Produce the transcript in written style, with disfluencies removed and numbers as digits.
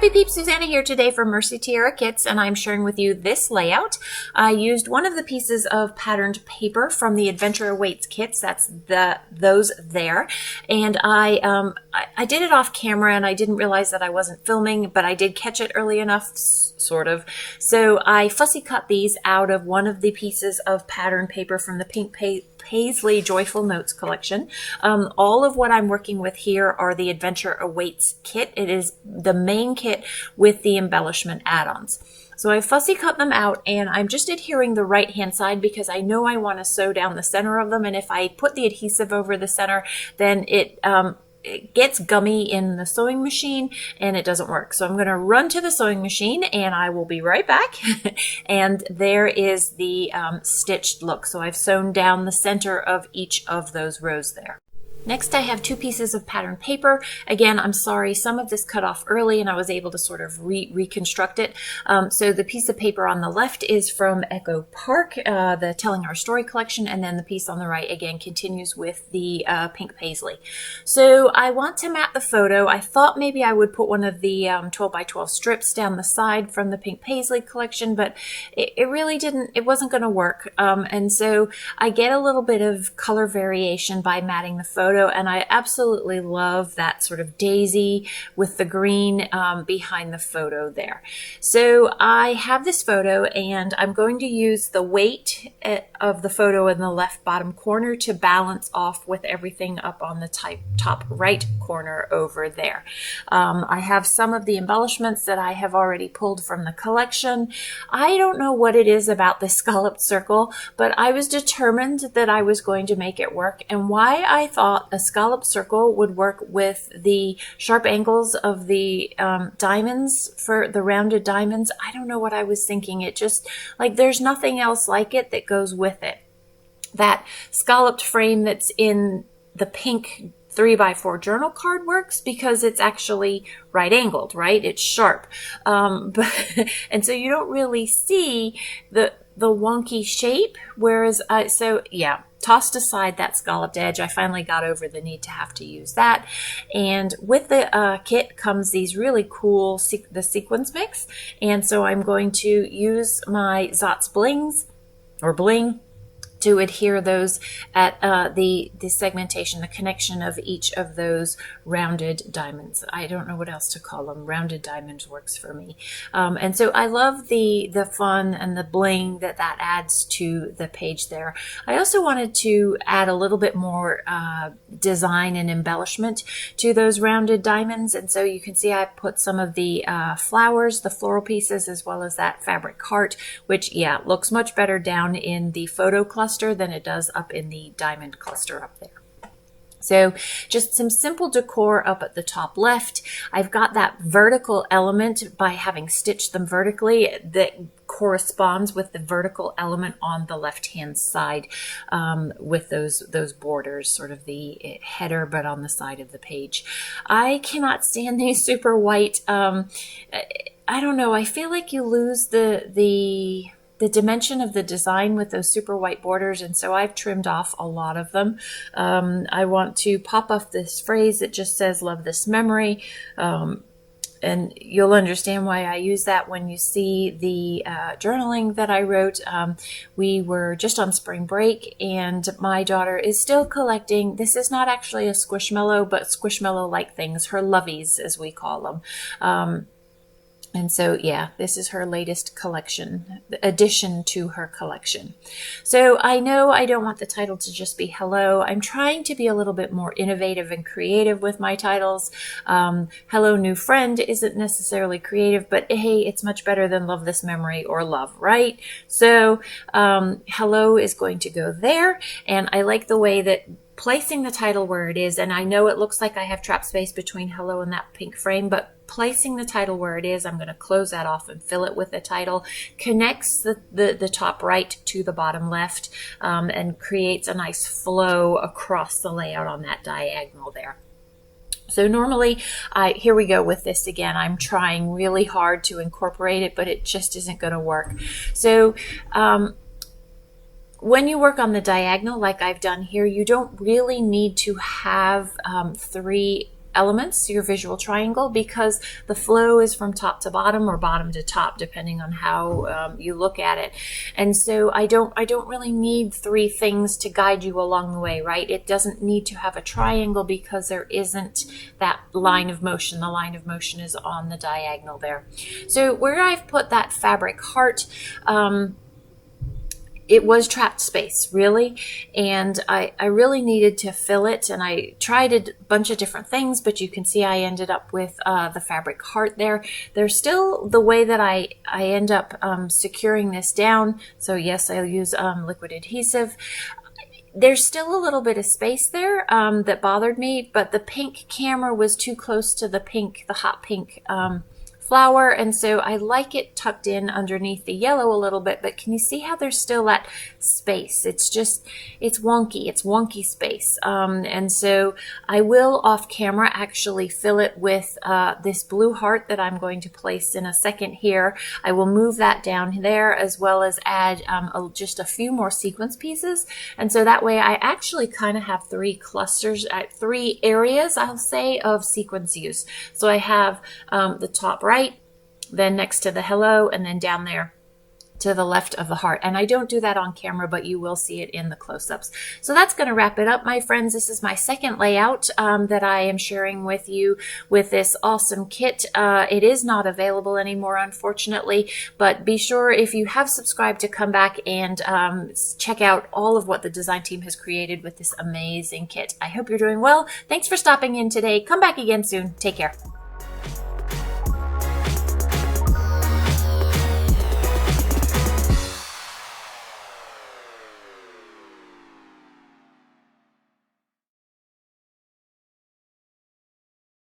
Happy Peeps, Suzanna here today from Mercy Tiara Kits, and I'm sharing with you this layout. I used one of the pieces of patterned paper from the Adventure Awaits kits. That's those there, and I did it off camera, and I didn't realize that I wasn't filming, but I did catch it early enough, sort of. So I fussy cut these out of one of the pieces of patterned paper from the Pink Paisley Joyful Notes collection. All of what I'm working with here are the Adventure Awaits kit. It is the main kit with the embellishment add-ons. So I fussy cut them out, and I'm just adhering the right hand side because I know I want to sew down the center of them, and if I put the adhesive over the center, then it gets gummy in the sewing machine and it doesn't work. So I'm going to run to the sewing machine and I will be right back. And there is the stitched look. So I've sewn down the center of each of those rows there. Next, I have two pieces of patterned paper. Again, I'm sorry, some of this cut off early and I was able to sort of reconstruct it. So the piece of paper on the left is from Echo Park, the Telling Our Story collection, and then the piece on the right, again, continues with the Pink Paisley. So I want to mat the photo. I thought maybe I would put one of the 12 by 12 strips down the side from the Pink Paisley collection, but it really didn't, it wasn't going to work. And so I get a little bit of color variation by matting the photo. And I absolutely love that sort of daisy with the green behind the photo there. So I have this photo and I'm going to use the weight of the photo in the left bottom corner to balance off with everything up on the top right corner over there. I have some of the embellishments that I have already pulled from the collection. I don't know what it is about the scalloped circle, but I was determined that I was going to make it work, and why I thought a scallop circle would work with the sharp angles of the diamonds, for the rounded diamonds. I don't know what I was thinking. It just, like, there's nothing else like it that goes with it. That scalloped frame that's in the pink 3x4 journal card works because it's actually right angled, right? It's sharp. And so you don't really see the wonky shape. Whereas, so yeah, tossed aside that scalloped edge. I finally got over the need to have to use that. And with the kit comes these really cool the sequins mix. And so I'm going to use my Zotz blings or bling to adhere those at the segmentation, the connection of each of those rounded diamonds. I don't know what else to call them. Rounded diamonds works for me. And so I love the fun and the bling that adds to the page there. I also wanted to add a little bit more design and embellishment to those rounded diamonds. And so you can see I put some of the flowers, the floral pieces, as well as that fabric heart, which, yeah, looks much better down in the photo cluster than it does up in the diamond cluster up there. So just some simple decor up at the top left. I've got that vertical element by having stitched them vertically that corresponds with the vertical element on the left-hand side with those borders, sort of the header, but on the side of the page. I cannot stand these super white. I don't know. I feel like you lose the dimension of the design with those super white borders, and so I've trimmed off a lot of them. I want to pop off this phrase that just says, "Love this memory," and you'll understand why I use that when you see the journaling that I wrote. We were just on spring break, and my daughter is still collecting. This is not actually a Squishmallow, but Squishmallow-like things, her lovies, as we call them. And so, yeah, this is her latest collection, addition to her collection. So I know I don't want the title to just be hello. I'm trying to be a little bit more innovative and creative with my titles. Hello, new friend isn't necessarily creative, but hey, it's much better than love this memory or love, right? So hello is going to go there. And I like the way that placing the title where it is, and I know it looks like I have trap space between hello and that pink frame, but placing the title where it is, I'm going to close that off and fill it with the title, connects the top right to the bottom left, and creates a nice flow across the layout on that diagonal there. So normally, here we go with this again. I'm trying really hard to incorporate it, but it just isn't going to work. So when you work on the diagonal like I've done here, you don't really need to have three elements, your visual triangle, because the flow is from top to bottom or bottom to top, depending on how you look at it. And so I don't really need 3 things to guide you along the way, right? It doesn't need to have a triangle because there isn't that line of motion. The line of motion is on the diagonal there. So where I've put that fabric heart, it was trapped space, really, and I really needed to fill it, and I tried a bunch of different things, but you can see I ended up with the fabric heart there. There's still the way that I end up securing this down, so yes, I'll use liquid adhesive. There's still a little bit of space there that bothered me, but the pink camera was too close to the hot pink flower, and so I like it tucked in underneath the yellow a little bit, but can you see how there's still that space? It's wonky space, and so I will off camera actually fill it with this blue heart that I'm going to place in a second here. I will move that down there, as well as add just a few more sequence pieces, and so that way I actually kind of have 3 clusters, 3 areas, I'll say, of sequence use. So I have the top right, then next to the hello, and then down there to the left of the heart. And I don't do that on camera, but you will see it in the close-ups. So that's going to wrap it up, my friends. This is my second layout that I am sharing with you with this awesome kit. It is not available anymore, unfortunately, but be sure, if you have subscribed, to come back and check out all of what the design team has created with this amazing kit. I hope you're doing well. Thanks for stopping in today. Come back again soon. Take care.